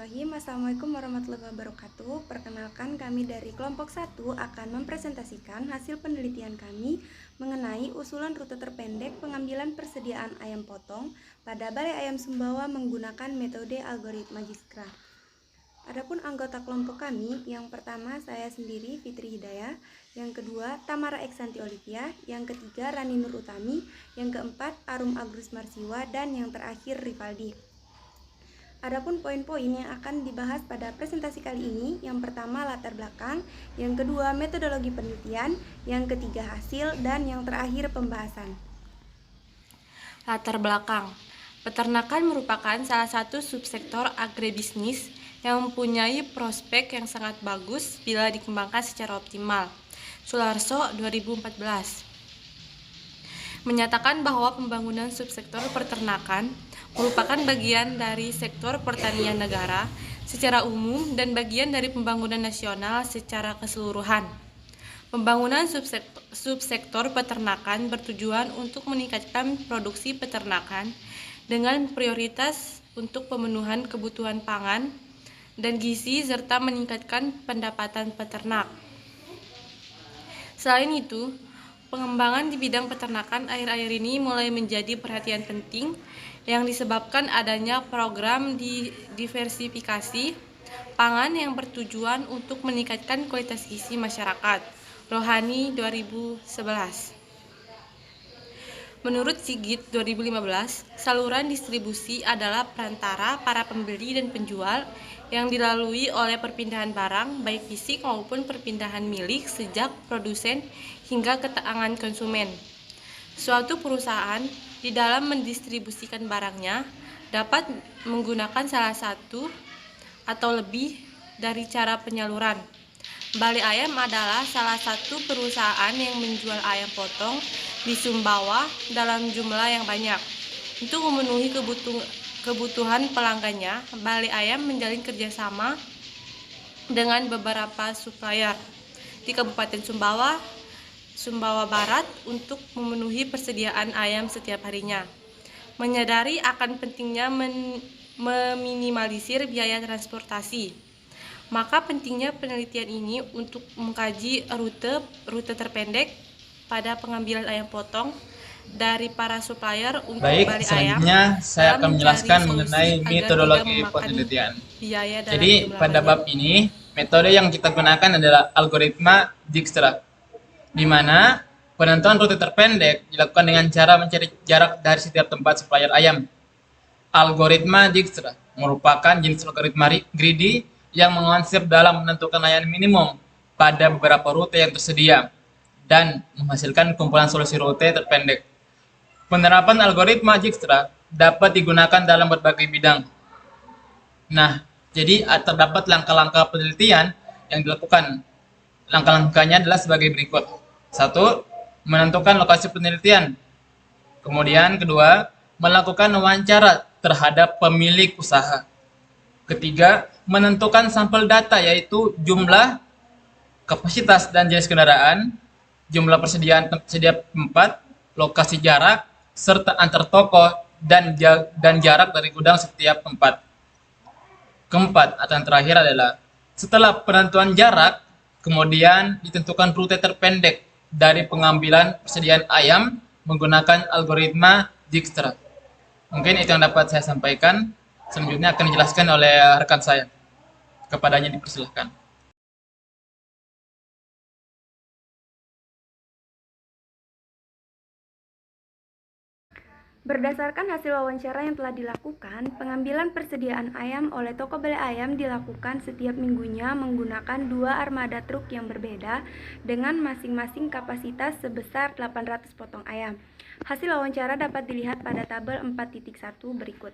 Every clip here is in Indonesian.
Bismillahirrahmanirrahim. Assalamualaikum warahmatullahi wabarakatuh. Perkenalkan, kami dari kelompok 1 akan mempresentasikan hasil penelitian kami mengenai usulan rute terpendek pengambilan persediaan ayam potong pada Balai Ayam Sumbawa menggunakan metode algoritma Dijkstra. Adapun anggota kelompok kami, yang pertama saya sendiri Fitri Hidayah, yang kedua Tamara Eksanti Olivia, yang ketiga Rani Nur Utami, yang keempat Arum Agus Marsiwa, dan yang terakhir Rivaldi. Adapun poin-poin yang akan dibahas pada presentasi kali ini, yang pertama latar belakang, yang kedua metodologi penelitian, yang ketiga hasil, dan yang terakhir pembahasan. Latar belakang. Peternakan merupakan salah satu subsektor agribisnis yang mempunyai prospek yang sangat bagus bila dikembangkan secara optimal. Sularso 2014 menyatakan bahwa pembangunan subsektor peternakan merupakan bagian dari sektor pertanian negara secara umum dan bagian dari pembangunan nasional secara keseluruhan. Pembangunan subsektor peternakan bertujuan untuk meningkatkan produksi peternakan dengan prioritas untuk pemenuhan kebutuhan pangan dan gizi serta meningkatkan pendapatan peternak. Selain itu, pengembangan di bidang peternakan akhir-akhir ini mulai menjadi perhatian penting yang disebabkan adanya program diversifikasi pangan yang bertujuan untuk meningkatkan kualitas gizi masyarakat. Rohani 2011. Menurut Sigit 2015, saluran distribusi adalah perantara para pembeli dan penjual yang dilalui oleh perpindahan barang baik fisik maupun perpindahan milik sejak produsen hingga ke tangan konsumen. Suatu perusahaan di dalam mendistribusikan barangnya dapat menggunakan salah satu atau lebih dari cara penyaluran. Balai Ayam adalah salah satu perusahaan yang menjual ayam potong di Sumbawa dalam jumlah yang banyak. Untuk memenuhi kebutuhan pelanggannya, Balai Ayam menjalin kerjasama dengan beberapa supplier di Kabupaten Sumbawa Barat untuk memenuhi persediaan ayam setiap harinya. Menyadari akan pentingnya meminimalisir biaya transportasi, maka pentingnya penelitian ini untuk mengkaji rute terpendek pada pengambilan ayam potong dari para supplier untuk Baik, Balai Ayam. selanjutnya saya akan menjelaskan mengenai metodologi penelitian. Jadi pada bab ini, metode yang kita gunakan adalah algoritma Dijkstra, di mana penentuan rute terpendek dilakukan dengan cara mencari jarak dari setiap tempat supplier ayam. Algoritma Dijkstra merupakan jenis algoritma greedy yang mengonsep dalam menentukan layanan minimum pada beberapa rute yang tersedia dan menghasilkan kumpulan solusi rute terpendek. Penerapan algoritma Dijkstra dapat digunakan dalam berbagai bidang. Nah, jadi terdapat langkah-langkah penelitian yang dilakukan. Langkah-langkahnya adalah sebagai berikut. 1. Menentukan lokasi penelitian. Kemudian kedua, melakukan wawancara terhadap pemilik usaha. Ketiga, menentukan sampel data yaitu jumlah, kapasitas dan jenis kendaraan, jumlah persediaan tempat, lokasi jarak, serta antar toko dan jarak dari gudang setiap tempat. Keempat, atau yang terakhir adalah setelah penentuan jarak, kemudian ditentukan rute terpendek dari pengambilan persediaan ayam menggunakan algoritma Dijkstra. Mungkin itu yang dapat saya sampaikan. Selanjutnya akan dijelaskan oleh rekan saya. Kepadanya dipersilahkan. Berdasarkan hasil wawancara yang telah dilakukan, pengambilan persediaan ayam oleh toko Balai Ayam dilakukan setiap minggunya menggunakan 2 armada truk yang berbeda dengan masing-masing kapasitas sebesar 800 potong ayam. Hasil wawancara dapat dilihat pada tabel 4.1 berikut.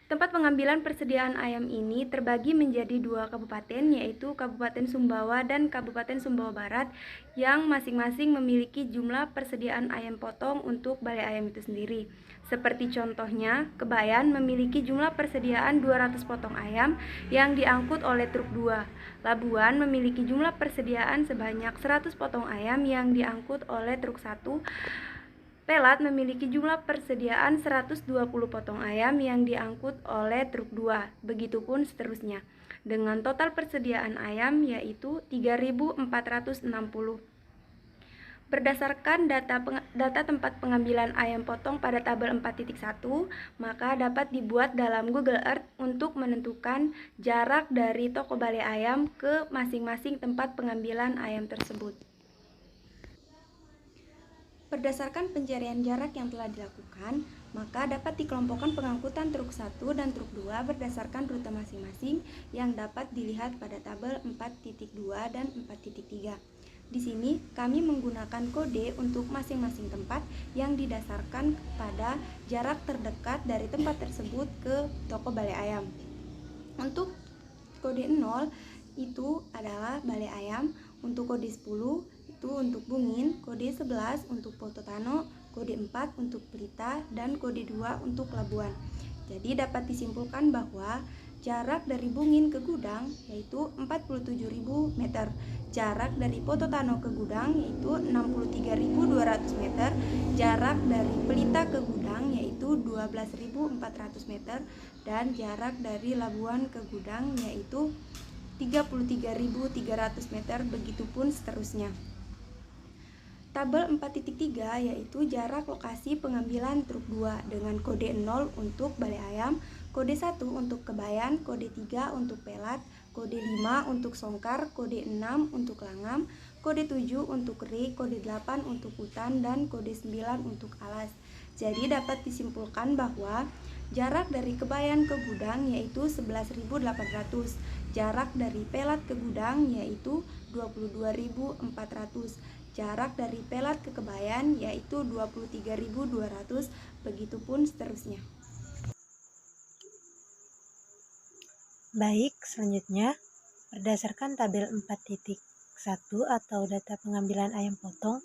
Tempat pengambilan persediaan ayam ini terbagi menjadi 2 kabupaten, yaitu Kabupaten Sumbawa dan Kabupaten Sumbawa Barat, yang masing-masing memiliki jumlah persediaan ayam potong untuk Balai Ayam itu sendiri. Seperti contohnya, Kebayan memiliki jumlah persediaan 200 potong ayam yang diangkut oleh truk 2. Labuan memiliki jumlah persediaan sebanyak 100 potong ayam yang diangkut oleh truk 1. Pelat memiliki jumlah persediaan 120 potong ayam yang diangkut oleh truk 2, begitupun seterusnya, dengan total persediaan ayam yaitu 3.460. Berdasarkan data tempat pengambilan ayam potong pada tabel 4.1, maka dapat dibuat dalam Google Earth untuk menentukan jarak dari toko balai ayam ke masing-masing tempat pengambilan ayam tersebut. Berdasarkan pencarian jarak yang telah dilakukan, maka dapat dikelompokkan pengangkutan truk 1 dan truk 2 berdasarkan rute masing-masing yang dapat dilihat pada tabel 4.2 dan 4.3. Di sini kami menggunakan kode untuk masing-masing tempat yang didasarkan pada jarak terdekat dari tempat tersebut ke toko balai ayam. Untuk kode 0 itu adalah balai ayam, untuk kode 10 itu untuk Bungin, kode 11 untuk Pototano, kode 4 untuk Pelita, dan kode 2 untuk Labuan. Jadi dapat disimpulkan bahwa jarak dari Bungin ke gudang yaitu 47.000 meter, jarak dari Pototano ke gudang yaitu 63.200 meter, jarak dari Pelita ke gudang yaitu 12.400 meter, dan jarak dari Labuan ke gudang yaitu 33.300 meter, begitupun seterusnya. Tabel 4.3 yaitu jarak lokasi pengambilan truk 2 dengan kode 0 untuk balai ayam, kode 1 untuk Kebayan, kode 3 untuk Pelat, kode 5 untuk Songkar, kode 6 untuk Langam, kode 7 untuk Ri, kode 8 untuk Hutan, dan kode 9 untuk Alas. Jadi dapat disimpulkan bahwa jarak dari Kebayan ke gudang yaitu 11.800, jarak dari Pelat ke gudang yaitu 22.400, jarak dari Pelat ke Kebayan yaitu 23.200, begitupun seterusnya. Baik, selanjutnya berdasarkan tabel 4.1 atau data pengambilan ayam potong,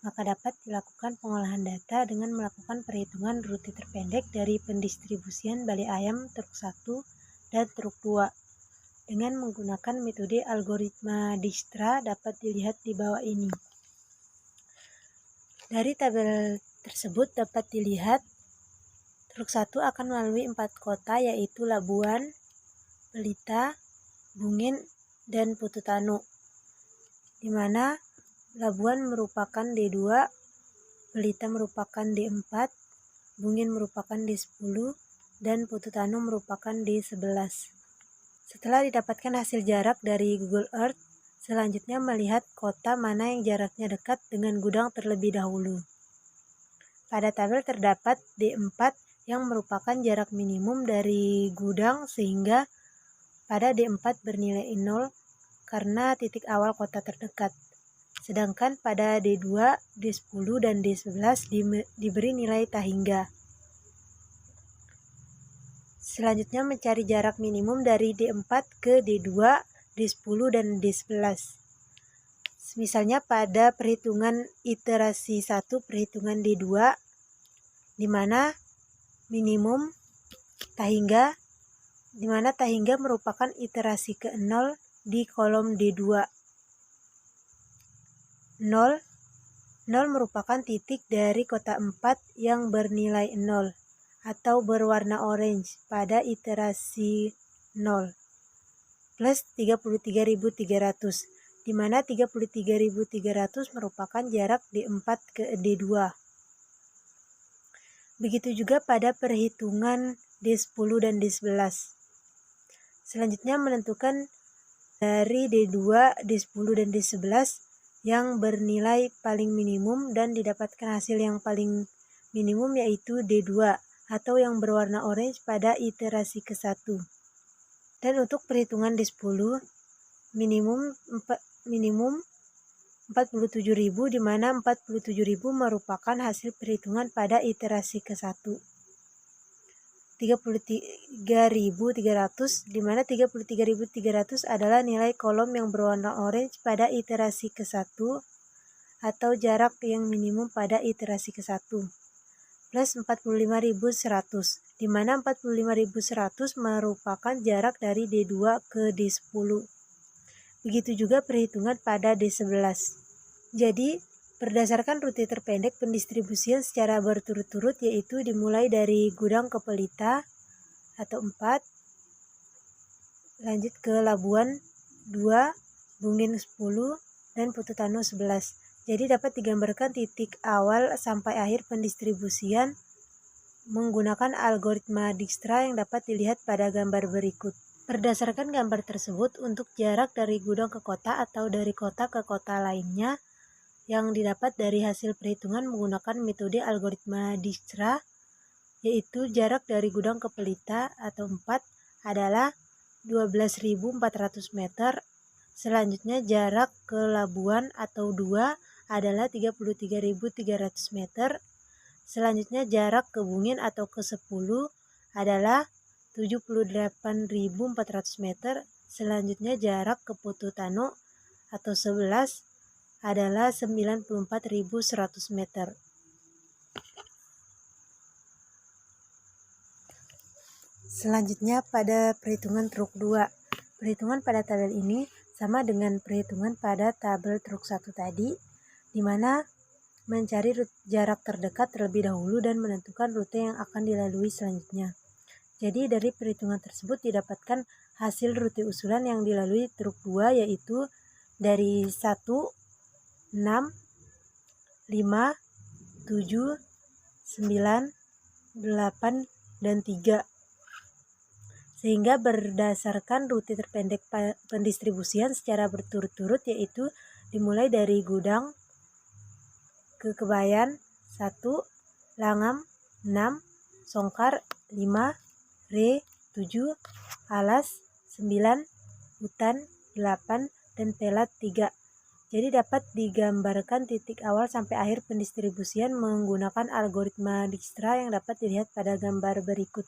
maka dapat dilakukan pengolahan data dengan melakukan perhitungan rute terpendek dari pendistribusian balai ayam truk 1 dan truk 2 dengan menggunakan metode algoritma Dijkstra dapat dilihat di bawah ini. Dari tabel tersebut dapat dilihat truk 1 akan melalui 4 kota yaitu Labuan, Pelita, Bungin, dan Pototano, di mana Labuan merupakan D2, Pelita merupakan D4, Bungin merupakan D10, dan Pototano merupakan D11. Setelah didapatkan hasil jarak dari Google Earth, selanjutnya melihat kota mana yang jaraknya dekat dengan gudang terlebih dahulu. Pada tabel terdapat D4 yang merupakan jarak minimum dari gudang sehingga pada D4 bernilai 0 karena titik awal kota terdekat. Sedangkan pada D2, D10, dan D11 diberi nilai tak hingga. Selanjutnya mencari jarak minimum dari D4 ke D2, D10, dan D11. Misalnya pada perhitungan iterasi 1 perhitungan D2, di mana minimum tak hingga, di mana tak hingga merupakan iterasi ke-0 di kolom D2. 0 merupakan titik dari kota 4 yang bernilai 0 atau berwarna orange pada iterasi 0 plus 33.300, di mana 33.300 merupakan jarak D4 ke D2. Begitu juga pada perhitungan D10 dan D11. Selanjutnya menentukan dari D2, D10, dan D11 yang bernilai paling minimum dan didapatkan hasil yang paling minimum yaitu D2 atau yang berwarna orange pada iterasi ke-1. Dan untuk perhitungan D10 minimum 47.000, di mana 47.000 merupakan hasil perhitungan pada iterasi ke-1. 33.300, di mana 33.300 adalah nilai kolom yang berwarna orange pada iterasi ke-1 atau jarak yang minimum pada iterasi ke-1, plus 45.100, di mana 45.100 merupakan jarak dari D2 ke D10. Begitu juga perhitungan pada D11. Jadi, Berdasarkan rute terpendek pendistribusian secara berturut-turut, yaitu dimulai dari gudang ke Pelita atau 4, lanjut ke Labuan 2, Bungin 10, dan Putu Tanu 11. Jadi dapat digambarkan titik awal sampai akhir pendistribusian menggunakan algoritma Dijkstra yang dapat dilihat pada gambar berikut. Berdasarkan gambar tersebut, untuk jarak dari gudang ke kota atau dari kota ke kota lainnya yang didapat dari hasil perhitungan menggunakan metode algoritma Dijkstra, yaitu jarak dari gudang ke Pelita atau 4 adalah 12.400 meter. Selanjutnya jarak ke Labuan atau 2 adalah 33.300 meter. Selanjutnya jarak ke Bungin atau ke 10 adalah 78.400 meter. Selanjutnya jarak ke Putu Tanu atau 11 adalah 94.100 meter. Selanjutnya pada perhitungan truk 2. Perhitungan pada tabel ini sama dengan perhitungan pada tabel truk 1 tadi, di mana mencari jarak terdekat terlebih dahulu dan menentukan rute yang akan dilalui selanjutnya. Jadi dari perhitungan tersebut didapatkan hasil rute usulan yang dilalui truk 2, yaitu dari 1, 6, 5, 7, 9, 8, dan 3. Sehingga berdasarkan rute terpendek pendistribusian secara berturut-turut, yaitu dimulai dari gudang ke Kebayan 1, Langam 6, Songkar 5, Re 7, Alas 9, Hutan 8, dan Pelat 3. Jadi dapat digambarkan titik awal sampai akhir pendistribusian menggunakan algoritma Dijkstra yang dapat dilihat pada gambar berikut.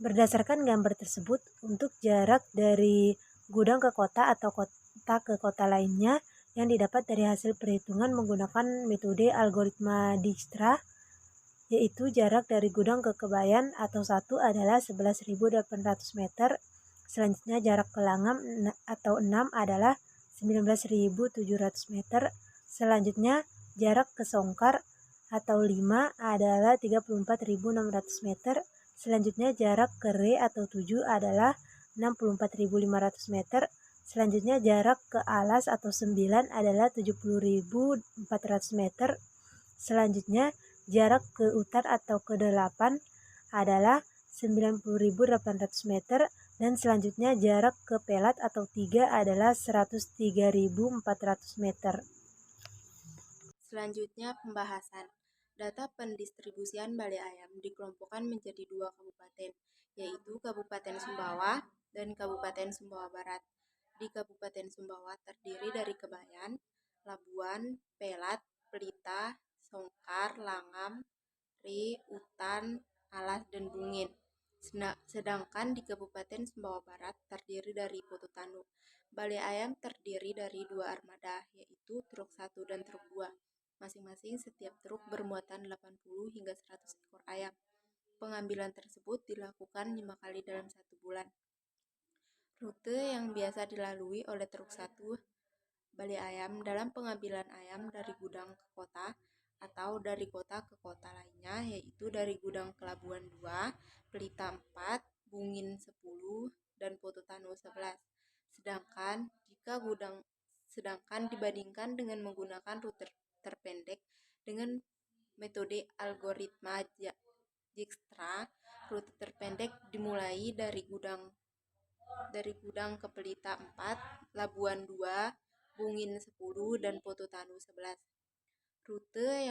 Berdasarkan gambar tersebut, untuk jarak dari gudang ke kota atau kota ke kota lainnya yang didapat dari hasil perhitungan menggunakan metode algoritma Dijkstra, yaitu jarak dari gudang ke Kebayan atau 1 adalah 11.800 meter. Selanjutnya jarak ke Langam atau 6 adalah 19.700 meter. Selanjutnya jarak ke Songkar atau 5 adalah 34.600 meter. Selanjutnya jarak ke Re atau 7 adalah 64.500 meter. Selanjutnya jarak ke Alas atau 9 adalah 70.400 meter. Selanjutnya jarak ke Hutan atau ke 8 adalah 90.800 meter. Dan selanjutnya jarak ke Pelat atau 3 adalah 103.400 meter. Selanjutnya pembahasan. Data pendistribusian Bale Ayam dikelompokkan menjadi 2 kabupaten, yaitu Kabupaten Sumbawa dan Kabupaten Sumbawa Barat. Di Kabupaten Sumbawa terdiri dari Kebayan, Labuan, Pelat, Pelita, Songkar, Langam, Re, Hutan, Alas, dan Bungin. Sedangkan di Kabupaten Sumbawa Barat terdiri dari Putu Tanu. Bale Ayam terdiri dari 2 armada, yaitu truk 1 dan truk 2. Masing-masing setiap truk bermuatan 80 hingga 100 ekor ayam. Pengambilan tersebut dilakukan 5 kali dalam 1 bulan. Rute yang biasa dilalui oleh truk 1 Bale Ayam dalam pengambilan ayam dari gudang ke kota atau dari kota ke kota lainnya, yaitu dari gudang ke Labuan 2, Pelita 4, Bungin 10, dan Putu Tanu 11. Sedangkan dibandingkan dengan menggunakan rute terpendek dengan metode algoritma Dijkstra, rute terpendek dimulai dari gudang ke Pelita 4, Labuan 2, Bungin 10, dan Putu Tanu 11. Rute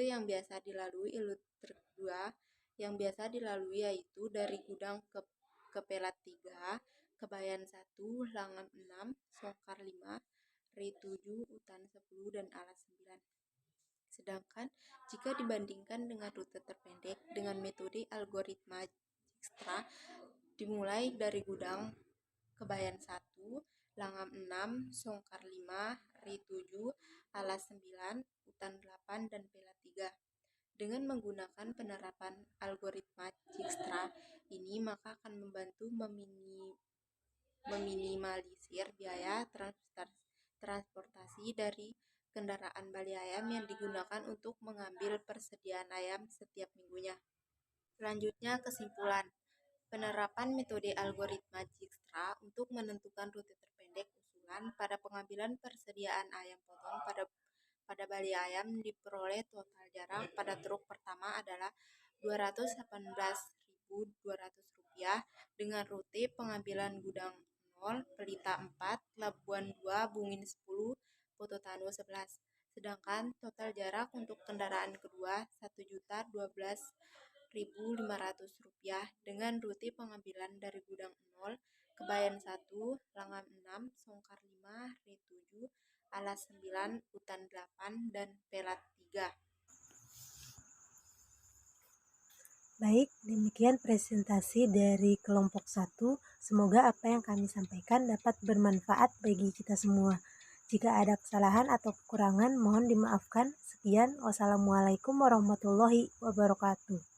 yang biasa dilalui truk 2 yang biasa dilalui yaitu dari gudang ke Pelat 3, Kebayan 1, Langam 6, Songkar 5, Re 7, Hutan 10, dan Alas 9. Sedangkan jika dibandingkan dengan rute terpendek dengan metode algoritma Dijkstra, dimulai dari gudang Kebayan 1, Langam 6, Songkar 5, Re 7, Alas 9, Hutan 8, dan Pelat 3. Dengan menggunakan penerapan algoritma Dijkstra ini, maka akan membantu meminimalisir biaya transportasi dari kendaraan Bali Ayam yang digunakan untuk mengambil persediaan ayam setiap minggunya. Selanjutnya, kesimpulan. Penerapan metode algoritma Dijkstra untuk menentukan rute terpendek usulan pada pengambilan persediaan ayam potong pada Bali Ayam diperoleh total jarak pada truk pertama adalah Rp218.200 dengan rute pengambilan Gudang 0, Pelita 4, Labuan 2, Bungin 10, Pototano 11. Sedangkan total jarak untuk kendaraan kedua Rp1.012.500 dengan rute pengambilan dari Gudang 0, Kebayan 1, Langgam 6, Songkar 5, Re 7, Alas 9, Utan 8, dan Pelat 3. Baik, demikian presentasi dari kelompok 1. Semoga apa yang kami sampaikan dapat bermanfaat bagi kita semua. Jika ada kesalahan atau kekurangan, mohon dimaafkan. Sekian, wassalamualaikum warahmatullahi wabarakatuh.